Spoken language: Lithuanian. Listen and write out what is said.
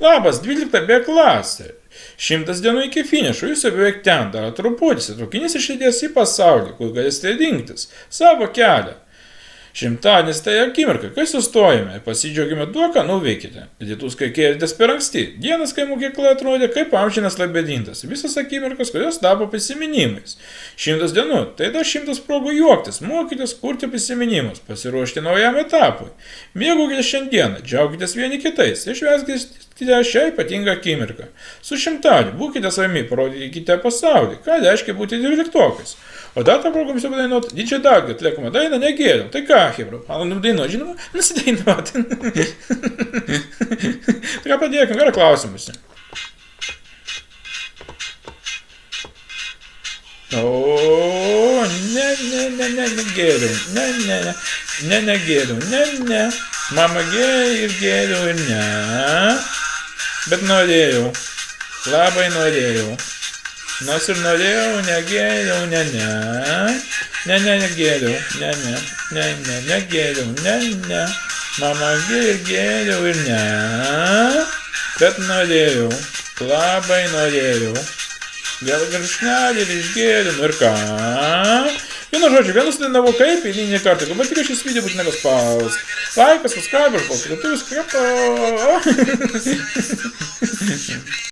Labas, 12 B klasė. 100 dienų iki finišo, jūs jau beveik ten, dar truputį, traukinys išlydės į pasaulį, kur galėsite rinktis savo kelią. 100-adienis tai akimirka, kai sustojame, pasidžiaugime tuo, ką nuveikite. Rytus, kai kėlėtės per anksti, dienas, kai mokykla atrodė kaip amžinas labedintas, visas akimirkas, kurios tapo prisiminimais. 100 dienų, tai dar 100 progų juoktis, mokytis, kurti prisiminimus, pasiruošti naujam etapui. Mėgaukitės šiandieną, džiaukitės vieni kitais, išveskite šią ypatingą akimirką. Su 100-adieniu būkite savimi, parodykite pasaulį, ką reiškia būti 12-okais. O dar tą progą jums padainuot didžią dalgą atliekamą dainą negėliau. Tai ką, hebra, man dainuot, žinoma, nusidainuot. Tai ką padėkim, gerą klausimus. O, negėliau, negėliau, mama gėliau ir gėliau ir ne. Bet norėjau, labai norėjau. Nors ir norėjau, negėliau, negėliau, negėliau, mama gėliau ir ne, bet norėjau, labai norėjau, gal garšnelį ir išgėliau, ir ką? Vienu žodžiu, vienus dainavau kaip eilinį kartą, galbūt tik šis video būtų nepaspaus. Laikas, subscribe, ir palpilėtuvus,